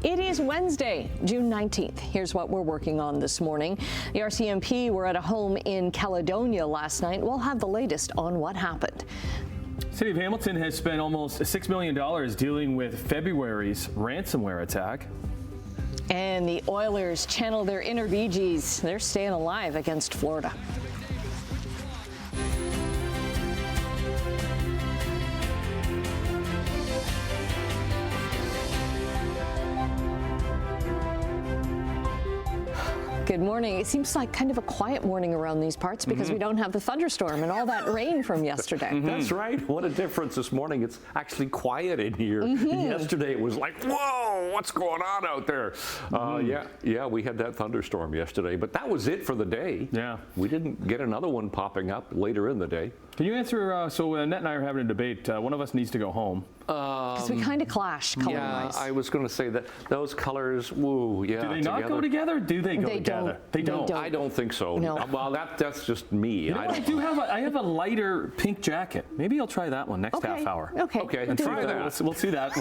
It is Wednesday, June 19th. Here's what we're working on this morning. The RCMP were at a home in Caledonia last night. We'll have the latest on what happened. City of Hamilton has spent almost $6 million dealing with February's ransomware attack. And the Oilers channel their inner Bee Gees. They're staying alive against Florida. Good morning. It seems like kind of a quiet morning around these parts because we don't have the thunderstorm and all that rain from yesterday. That's right. What a difference this morning. It's actually quiet in here. Yesterday it was like, whoa, what's going on out there? Yeah, we had that thunderstorm yesterday, but that was it for the day. Yeah. We didn't get another one popping up later in the day. Can you answer, so Annette and I are having a debate. One of us needs to go home. Because we kind of clash color-wise. Yeah, I was going to say that those colors, woo, yeah. Do they not go together? Do they go together? They don't. I don't think so. No. Well, that's just me. You know what? I have a lighter pink jacket. Maybe I'll try that one next half hour. Okay, And try that. We'll see that.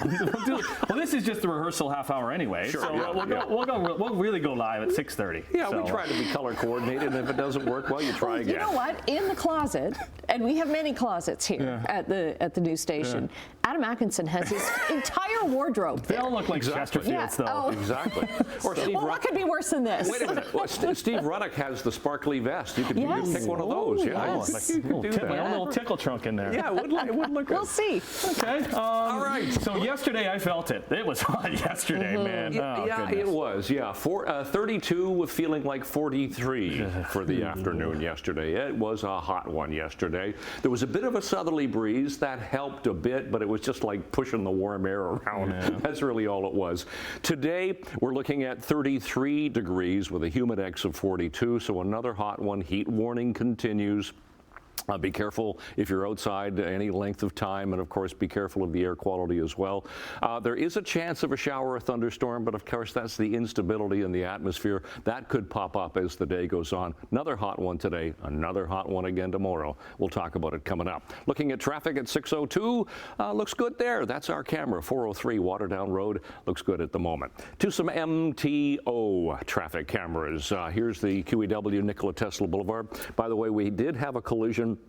Well, this is just the rehearsal half hour anyway. Sure, so yeah, we'll really go live at 6:30. Yeah, we try to be color coordinated, and if it doesn't work, well, you try again. You know what? In the closet, and we have many closets here at the news station. Adam Atkinson has his entire wardrobe. They all look like Chesterfields, though. Oh. Exactly. Or Steve what could be worse than this? Wait a minute. Well, Steve Ruddock has the sparkly vest. You could pick one of those. You could do that. My own little tickle trunk in there. Yeah, it would look good. We'll see. Okay. All right. So yesterday I felt it. It was hot yesterday, man. It was. Yeah, 32 feeling like 43 for the afternoon yesterday. It was a hot one yesterday. There was a bit of a southerly breeze that helped a bit, but it was just like pushing the warm air around. Yeah. That's really all it was. Today we're looking at 33 degrees with a humidex of 42, so another hot one. Heat warning continues. Be careful if you're outside any length of time, and of course be careful of the air quality as well. There is a chance of a shower or thunderstorm, but of course that's the instability in the atmosphere. That could pop up as the day goes on. Another hot one today, another hot one again tomorrow. We'll talk about it coming up. Looking at traffic at 6:02, looks good there. That's our camera, 403 Waterdown Road. Looks good at the moment. To some MTO traffic cameras. Here's the QEW Nikola Tesla Boulevard. By the way, we did have a collision.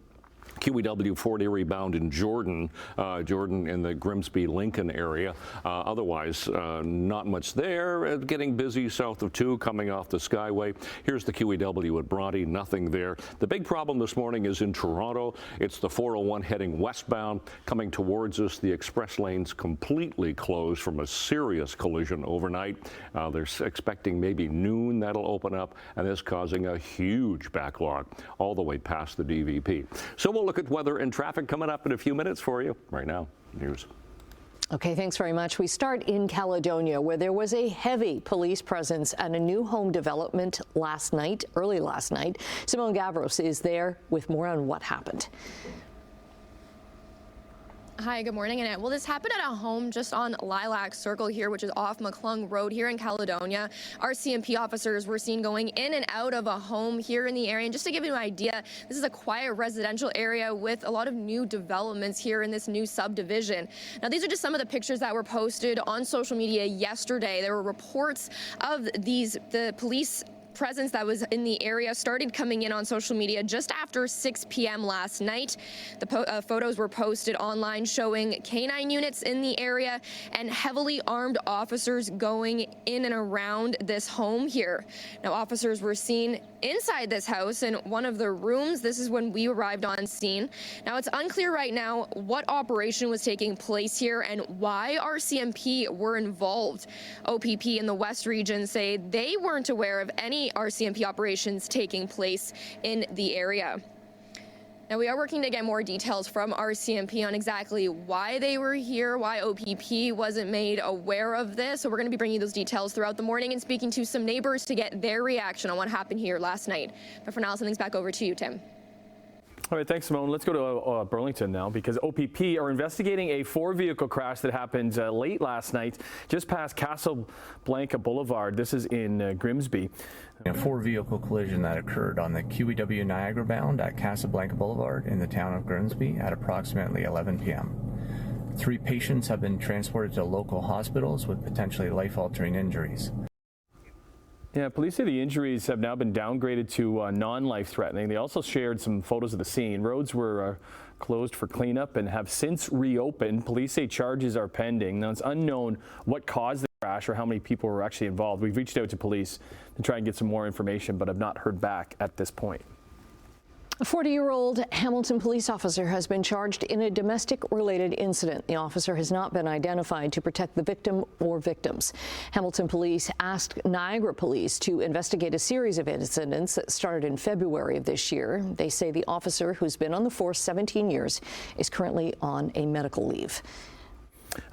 QEW 40 rebound in Jordan in the Grimsby-Lincoln area. Otherwise, not much there. Getting busy south of 2 coming off the Skyway. Here's the QEW at Bronte, nothing there. The big problem this morning is in Toronto. It's the 401 heading westbound coming towards us. The express lane's completely closed from a serious collision overnight. They're expecting maybe noon that'll open up, and this causing a huge backlog all the way past the DVP. So we'll look at weather and traffic coming up in a few minutes for you. Right now, news. Okay, thanks very much. We start in Caledonia, where there was a heavy police presence at a new home development early last night. Simone Gavros is there with more on what happened. Hi, good morning, Annette. Well, this happened at a home just on Lilac Circle here, which is off McClung Road here in Caledonia. RCMP officers were seen going in and out of a home here in the area. And just to give you an idea, this is a quiet residential area with a lot of new developments here in this new subdivision. Now, these are just some of the pictures that were posted on social media yesterday. There were reports of the police presence that was in the area started coming in on social media just after 6 p.m. last night. The photos were posted online showing canine units in the area and heavily armed officers going in and around this home here. Now, officers were seen inside this house in one of the rooms. This is when we arrived on scene. Now, it's unclear right now what operation was taking place here and why RCMP were involved. OPP in the West region say they weren't aware of any RCMP operations taking place in the area. Now, we are working to get more details from RCMP on exactly why they were here, why OPP wasn't made aware of this. So we're going to be bringing those details throughout the morning and speaking to some neighbors to get their reaction on what happened here last night. But for now, something's back over to you, Tim. All right, thanks, Simone. Let's go to Burlington now, because OPP are investigating a 4-vehicle crash that happened late last night just past Casablanca Boulevard. This is in Grimsby. A 4-vehicle collision that occurred on the QEW Niagara bound at Casablanca Boulevard in the town of Grimsby at approximately 11 p.m. 3 patients have been transported to local hospitals with potentially life-altering injuries. Yeah, police say the injuries have now been downgraded to non-life-threatening. They also shared some photos of the scene. Roads were closed for cleanup and have since reopened. Police say charges are pending. Now, it's unknown what caused the crash or how many people were actually involved. We've reached out to police to try and get some more information, but have not heard back at this point. A 40-year-old Hamilton police officer has been charged in a domestic-related incident. The officer has not been identified to protect the victim or victims. Hamilton police asked Niagara police to investigate a series of incidents that started in February of this year. They say the officer, who's been on the force 17 years, is currently on a medical leave.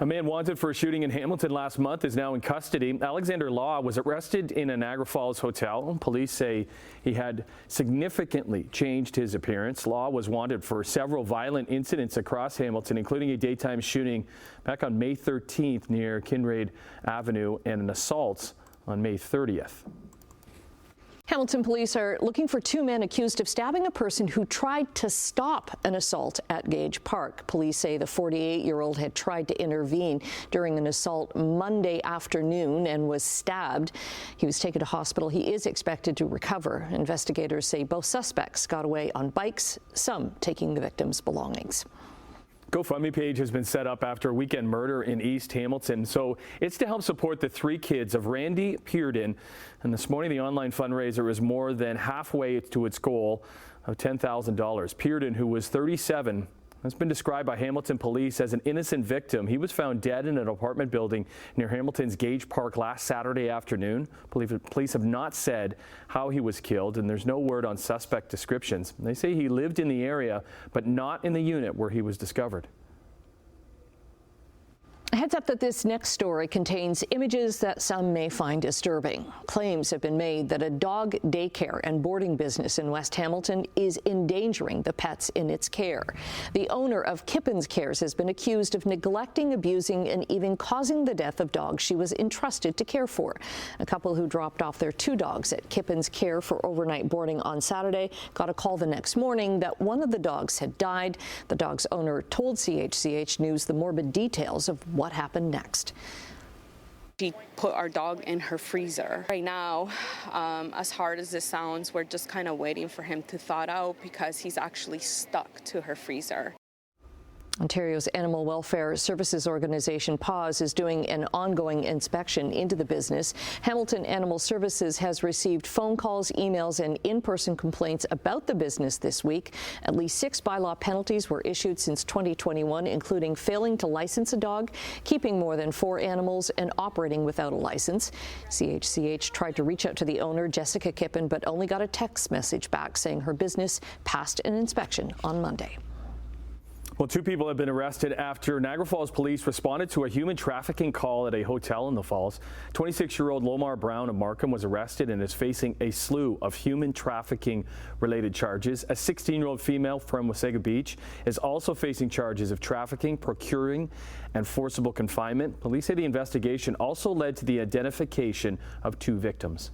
A man wanted for a shooting in Hamilton last month is now in custody. Alexander Law was arrested in a Niagara Falls hotel. Police say he had significantly changed his appearance. Law was wanted for several violent incidents across Hamilton, including a daytime shooting back on May 13th near Kinraid Avenue and an assault on May 30th. Hamilton police are looking for 2 men accused of stabbing a person who tried to stop an assault at Gage Park. Police say the 48-year-old had tried to intervene during an assault Monday afternoon and was stabbed. He was taken to hospital. He is expected to recover. Investigators say both suspects got away on bikes, some taking the victim's belongings. GoFundMe page has been set up after a weekend murder in East Hamilton. So it's to help support the 3 kids of Randy Pearden. And this morning, the online fundraiser is more than halfway to its goal of $10,000. Pearden, who was 37, has been described by Hamilton police as an innocent victim. He was found dead in an apartment building near Hamilton's Gage Park last Saturday afternoon. Police have not said how he was killed, and there's no word on suspect descriptions. They say he lived in the area, but not in the unit where he was discovered. A heads up that this next story contains images that some may find disturbing. Claims have been made that a dog daycare and boarding business in West Hamilton is endangering the pets in its care. The owner of Kippens Cares has been accused of neglecting, abusing, and even causing the death of dogs she was entrusted to care for. A couple who dropped off their 2 dogs at Kippens Care for overnight boarding on Saturday got a call the next morning that one of the dogs had died. The dog's owner told CHCH News the morbid details of what happened next. She put our dog in her freezer. Right now, as hard as this sounds, we're just kind of waiting for him to thaw out because he's actually stuck to her freezer. Ontario's Animal Welfare Services Organization, PAWS, is doing an ongoing inspection into the business. Hamilton Animal Services has received phone calls, emails, and in-person complaints about the business this week. At least 6 bylaw penalties were issued since 2021, including failing to license a dog, keeping more than 4 animals, and operating without a license. CHCH tried to reach out to the owner, Jessica Kippen, but only got a text message back saying her business passed an inspection on Monday. Well, 2 people have been arrested after Niagara Falls police responded to a human trafficking call at a hotel in the Falls. 26-year-old Lomar Brown of Markham was arrested and is facing a slew of human trafficking related charges. A 16-year-old female from Wasaga Beach is also facing charges of trafficking, procuring, and forcible confinement. Police say the investigation also led to the identification of 2 victims.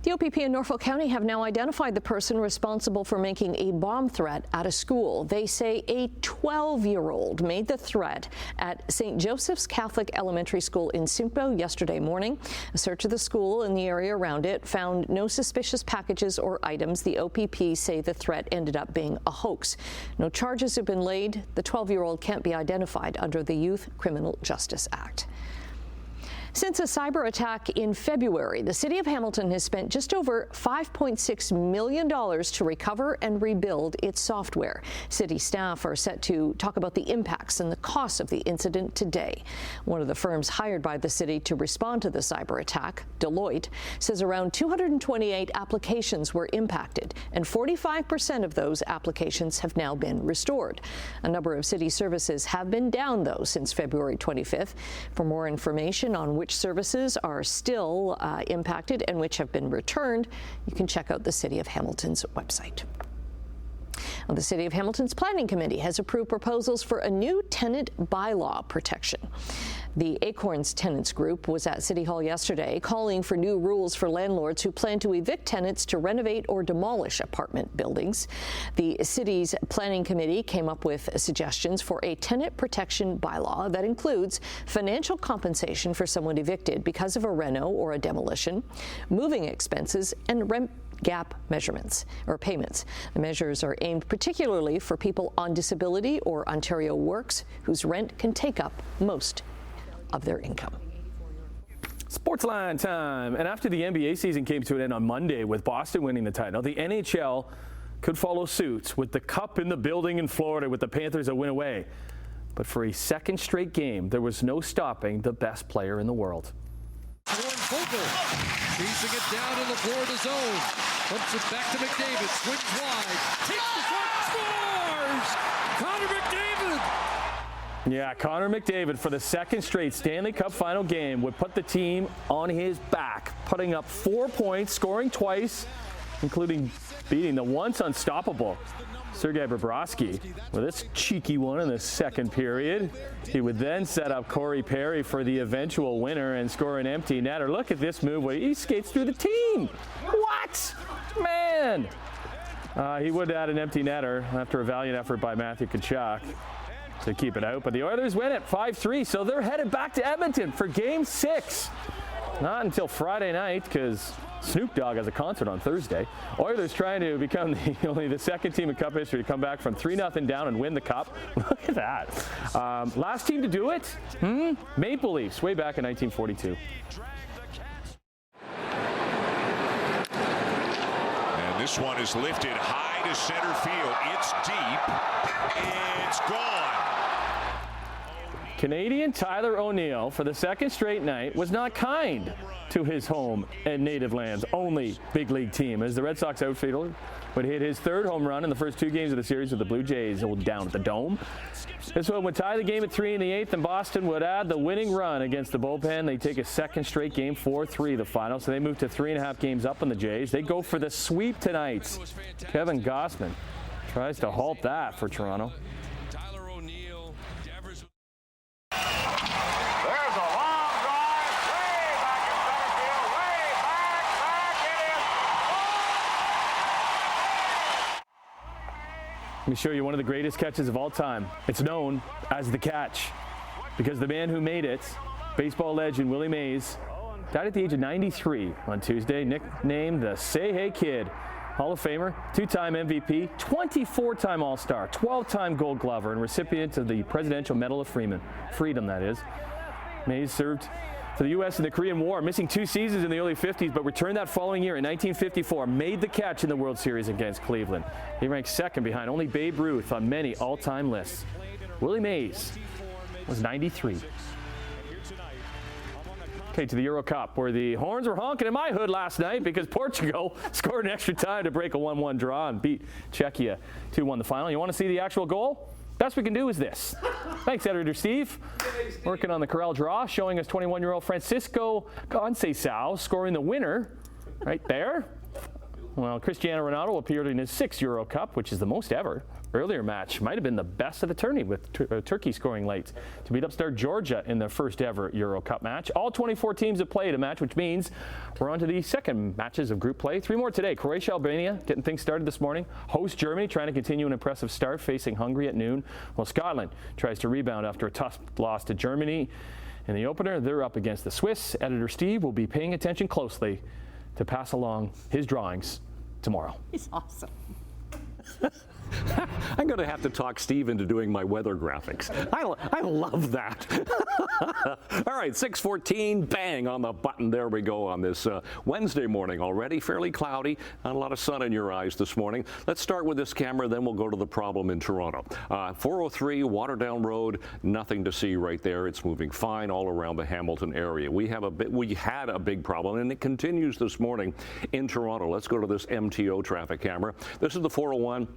The OPP in Norfolk County have now identified the person responsible for making a bomb threat at a school. They say a 12-year-old made the threat at St. Joseph's Catholic Elementary School in Simcoe yesterday morning. A search of the school and the area around it found no suspicious packages or items. The OPP say the threat ended up being a hoax. No charges have been laid. The 12-year-old can't be identified under the Youth Criminal Justice Act. Since a cyber attack in February, the City of Hamilton has spent just over $5.6 million to recover and rebuild its software. City staff are set to talk about the impacts and the costs of the incident today. One of the firms hired by the city to respond to the cyber attack, Deloitte, says around 228 applications were impacted, and 45% of those applications have now been restored. A number of city services have been down, though, since February 25th. For more information on which services are still impacted and which have been returned, you can check out the City of Hamilton's website. Well, the City of Hamilton's Planning Committee has approved proposals for a new tenant bylaw protection. The Acorns Tenants Group was at City Hall yesterday calling for new rules for landlords who plan to evict tenants to renovate or demolish apartment buildings. The city's planning committee came up with suggestions for a tenant protection bylaw that includes financial compensation for someone evicted because of a reno or a demolition, moving expenses, and rent gap measurements or payments. The measures are aimed particularly for people on disability or Ontario Works whose rent can take up most of their income. Sportsline time. And after the NBA season came to an end on Monday with Boston winning the title, the NHL could follow suit with the cup in the building in Florida with the Panthers a win away. But for a second straight game, there was no stopping the best player in the world. Chasing it down in the Florida zone. Pumps it back to McDavid. Swings wide. Takes the shot. Scores! Connor McDavid! Yeah, Connor McDavid for the second straight Stanley Cup final game would put the team on his back, putting up 4 points, scoring twice, including beating the once unstoppable Sergei Bobrovsky with this cheeky one in the second period. He would then set up Corey Perry for the eventual winner and score an empty netter. Look at this move where he skates through the team. What? Man! He would add an empty netter after a valiant effort by Matthew Tkachuk to keep it out, but the Oilers win it 5-3, so they're headed back to Edmonton for Game 6. Not until Friday night, because Snoop Dogg has a concert on Thursday. Oilers trying to become only the second team in Cup history to come back from 3-0 down and win the Cup. Look at that. Last team to do it? Maple Leafs, way back in 1942. And this one is lifted high to center field. It's deep. It's gone. Canadian Tyler O'Neill, for the second straight night, was not kind to his home and native land's only big league team, as the Red Sox outfielder would hit his third home run in the first 2 games of the series with the Blue Jays down at the Dome. This one would tie the game at 3 in the 8th, and Boston would add the winning run against the bullpen. They take a second straight game, 4-3 the final, so they move to 3.5 games up on the Jays. They go for the sweep tonight. Kevin Gausman tries to halt that for Toronto. Let me show you one of the greatest catches of all time. It's known as the catch because the man who made it, baseball legend Willie Mays, died at the age of 93 on Tuesday, nicknamed the Say Hey Kid. Hall of Famer, 2-time MVP, 24-time All-Star, 12-time Gold Glover, and recipient of the Presidential Medal of Freedom, that is. Mays served for the U.S. in the Korean War, missing 2 seasons in the early 50s, but returned that following year in 1954, made the catch in the World Series against Cleveland. He ranks second behind only Babe Ruth on many all-time lists. Willie Mays was 93. Okay, to the Euro Cup, where the horns were honking in my hood last night because Portugal scored an extra time to break a 1-1 draw and beat Czechia 2-1 the final. You want to see the actual goal? Best we can do is this. Thanks, Editor Steve. Working on the Corral draw, showing us 21-year-old Francisco Conceição scoring the winner right there. Well, Cristiano Ronaldo appeared in his 6th Euro Cup, which is the most ever. Earlier match might have been the best of the tourney, with Turkey scoring late to beat upstart Georgia in their first ever Euro Cup match. All 24 teams have played a match, which means we're on to the second matches of group play. 3 more today. Croatia, Albania, getting things started this morning. Host Germany, trying to continue an impressive start, facing Hungary at noon. While Scotland tries to rebound after a tough loss to Germany in the opener. They're up against the Swiss. Editor Steve will be paying attention closely to pass along his drawings tomorrow. He's awesome. I'm going to have to talk Steve into doing my weather graphics. I love that. All right, 6:14, bang on the button. There we go on this Wednesday morning already. Fairly cloudy, not a lot of sun in your eyes this morning. Let's start with this camera, then we'll go to the problem in Toronto. 403 Waterdown Road, nothing to see right there. It's moving fine all around the Hamilton area. We had a big problem, and it continues this morning in Toronto. Let's go to this MTO traffic camera. This is the 401.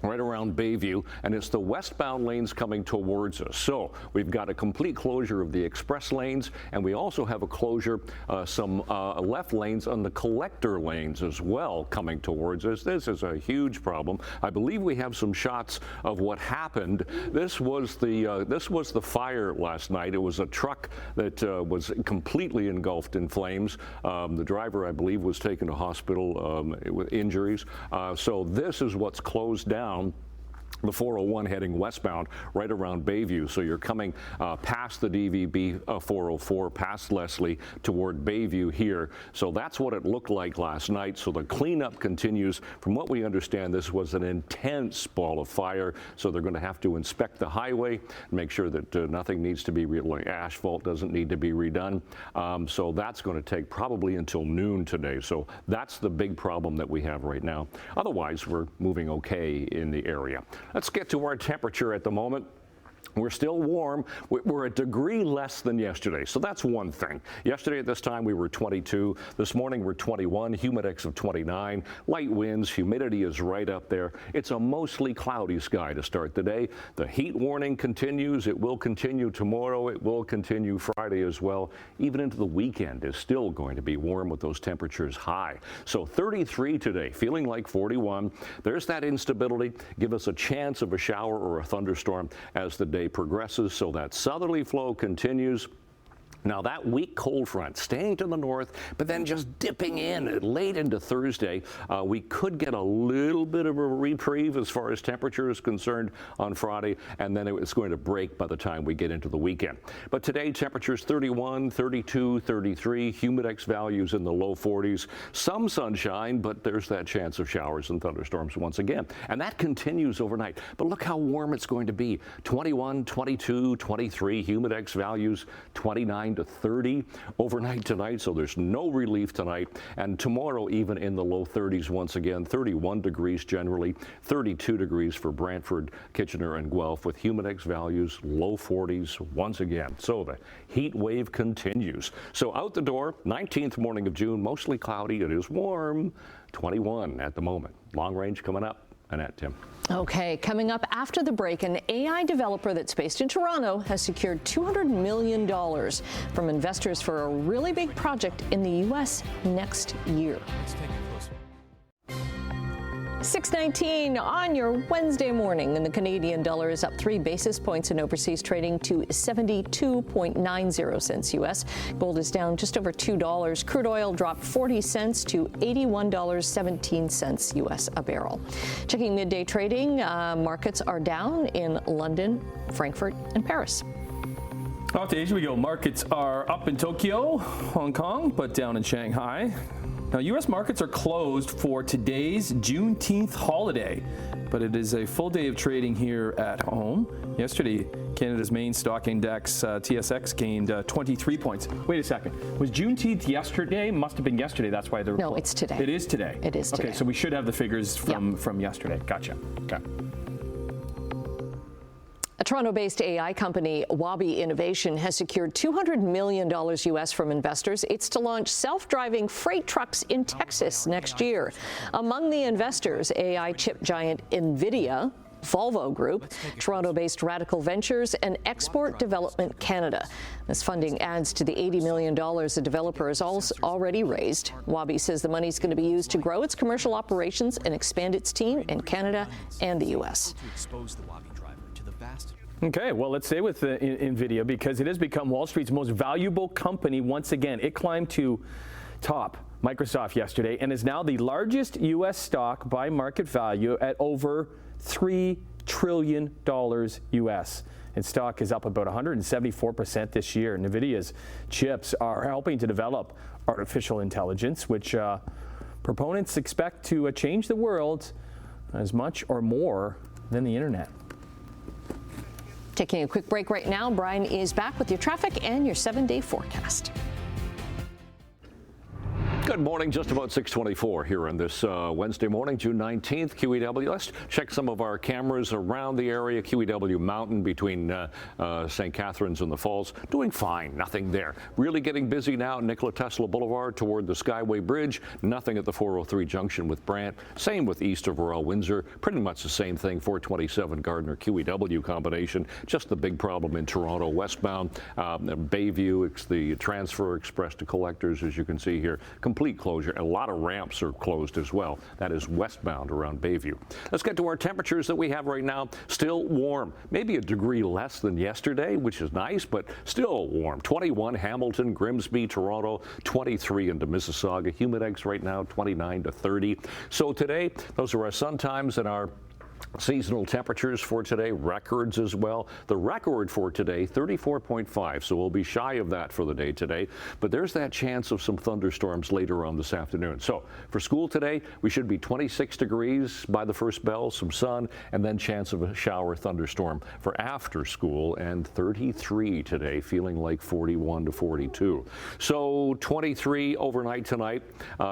right around Bayview, and it's the westbound lanes coming towards us. So we've got a complete closure of the express lanes, and we also have a closure, some left lanes on the collector lanes as well coming towards us. This is a huge problem. I believe we have some shots of what happened. This was the fire last night. It was a truck that was completely engulfed in flames. The driver, I believe, was taken to hospital with injuries. So this is what's closed down the 401 heading westbound right around Bayview. So you're coming past the DVB 404, past Leslie, toward Bayview here. So that's what it looked like last night. So the cleanup continues. From what we understand, this was an intense ball of fire. So they're going to have to inspect the highway, make sure that nothing needs to be asphalt doesn't need to be redone. So that's going to take probably until noon today. So that's the big problem that we have right now. Otherwise, we're moving okay in the area. Let's get to our temperature at the moment. We're still warm. We're a degree less than yesterday, so that's one thing. Yesterday at this time we were 22. This morning we're 21, humidex of 29. Light winds, humidity is right up there. It's a mostly cloudy sky to start the day. The heat warning continues. It will continue tomorrow. It will continue Friday as well. Even into the weekend is still going to be warm with those temperatures high. So 33 today, feeling like 41. There's that instability. Give us a chance of a shower or a thunderstorm as the day progresses, so that southerly flow continues. Now that weak cold front staying to the north, but then just dipping in late into Thursday. We could get a little bit of a reprieve as far as temperature is concerned on Friday, and then it's going to break by the time we get into the weekend. But today temperatures 31, 32, 33, humidex values in the low 40s. Some sunshine, but there's that chance of showers and thunderstorms once again. And that continues overnight. But look how warm it's going to be. 21, 22, 23, humidex values 29 to 30 overnight tonight, so there's no relief tonight. And tomorrow even in the low 30s once again, 31 degrees generally, 32 degrees for Brantford, Kitchener, and Guelph, with humidex values low 40s once again. So the heat wave continues. So out the door, 19th morning of June, mostly cloudy. It is warm, 21 at the moment. Long range coming up. Annette, Tim. Okay, coming up after the break, an AI developer that's based in Toronto has secured $200 million from investors for a really big project in the U.S. next year. Let's take a closer. 6:19 on your Wednesday morning, and the Canadian dollar is up 3 basis points in overseas trading to 72.90 cents U.S. Gold is down just over $2. Crude oil dropped 40 cents to $81.17 U.S. a barrel. Checking midday trading, markets are down in London, Frankfurt, and Paris. Off to Asia we go. Markets are up in Tokyo, Hong Kong, but down in Shanghai. Now, U.S. markets are closed for today's Juneteenth holiday, but it is a full day of trading here at home. Yesterday, Canada's main stock index, TSX, gained 23 points. Wait a second. Was Juneteenth yesterday? Must have been yesterday. That's why they're... No, it's today. It is today. It is today. Okay, so we should have the figures from yesterday. Gotcha. Okay. A Toronto-based AI company, Wabi Innovation, has secured $200 million U.S. from investors. It's to launch self-driving freight trucks in Texas next year. Among the investors, AI chip giant NVIDIA, Volvo Group, Toronto-based Radical Ventures, and Export Development Canada. This funding adds to the $80 million the developer has already raised. Wabi says the money is going to be used to grow its commercial operations and expand its team in Canada and the U.S. Okay, well, let's stay with NVIDIA because it has become Wall Street's most valuable company once again. It climbed to top Microsoft yesterday and is now the largest U.S. stock by market value at over $3 trillion U.S. Its stock is up about 174% this year. NVIDIA's chips are helping to develop artificial intelligence, which proponents expect to change the world as much or more than the internet. Taking a quick break right now. Brian is back with your traffic and your 7-day forecast. Good morning, just about 6:24 here on this Wednesday morning, June 19th, QEW. Let's check some of our cameras around the area. QEW Mountain between St. Catharines and the Falls, doing fine, nothing there. Really getting busy now at Nikola Tesla Boulevard toward the Skyway Bridge, nothing at the 403 junction with Brant. Same with east of Royal Windsor, pretty much the same thing, 427 Gardner QEW combination. Just the big problem in Toronto westbound, Bayview, it's the transfer express to collectors, as you can see here. Complete closure. A lot of ramps are closed as well. That is westbound around Bayview. Let's get to our temperatures that we have right now. Still warm, maybe a degree less than yesterday, which is nice, but still warm. 21 Hamilton, Grimsby, Toronto, 23 into Mississauga. Humidex right now 29 to 30. So today, those are our sun times and our seasonal temperatures for today, records as well. The record for today, 34.5, so we'll be shy of that for the day today. But there's that chance of some thunderstorms later on this afternoon. So for school today, we should be 26 degrees by the first bell, some sun, and then chance of a shower thunderstorm for after school, and 33 today, feeling like 41 to 42. So 23 overnight tonight.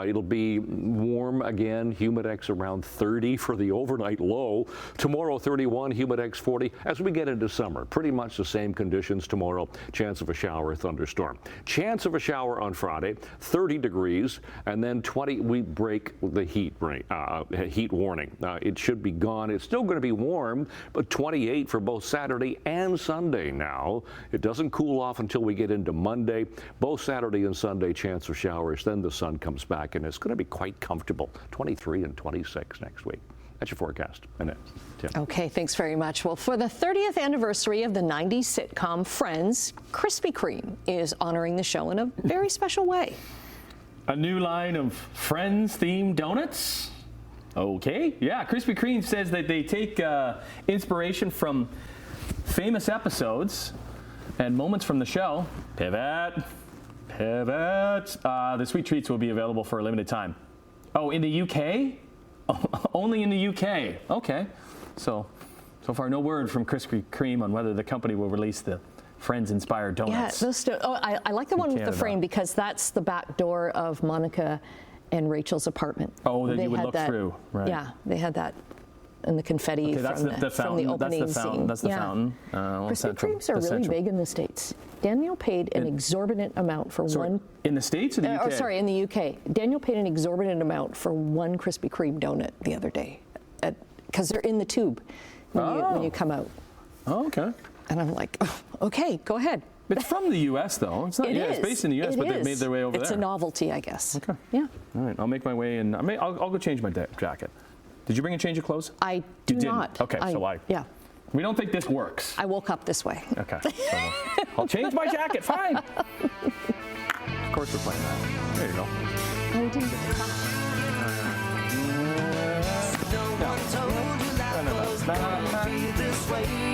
It'll be warm again, humidex around 30 for the overnight low. Tomorrow 31, humidex 40. As we get into summer, pretty much the same conditions tomorrow. Chance of a shower, thunderstorm. Chance of a shower on Friday, 30 degrees, and then 20. We break the heat warning. It should be gone. It's still going to be warm, but 28 for both Saturday and Sunday now. It doesn't cool off until we get into Monday. Both Saturday and Sunday, chance of showers. Then the sun comes back, and it's going to be quite comfortable. 23 and 26 next week. That's your forecast. And Tim. Okay, thanks very much. Well, for the 30th anniversary of the 90s sitcom Friends, Krispy Kreme is honoring the show in a very special way. A new line of Friends-themed donuts? Okay. Yeah, Krispy Kreme says that they take inspiration from famous episodes and moments from the show. Pivot. The sweet treats will be available for a limited time. Oh, in the UK? Oh, only in the UK. Okay. So far, no word from Krispy Kreme on whether the company will release the Friends-inspired donuts. Yeah, I like the one with the frame because that's the back door of Monica and Rachel's apartment. Oh, that you would look through. Right. Yeah, they had that in the confetti from the opening scene. That's the fountain. Krispy Kremes are really big in the States. Daniel paid an exorbitant amount for one. In the States or the UK? In the UK. Daniel paid an exorbitant amount for one Krispy Kreme donut the other day, because they're in the tube when you come out. Oh, okay. And I'm like, oh, okay, go ahead. It's from the U.S. though. It's not. It's based in the U.S., but they've made their way over there. It's a novelty, I guess. Okay. Yeah. All right. I'll make my way in. I'll go change my jacket. Did you bring a change of clothes? I do not. Okay, Yeah. We don't think this works. I woke up this way. Okay. So I'll change my jacket. Fine. Of course we're playing that. There you go. Oh, we didn't get the clap. No one told you life was gonna be this way.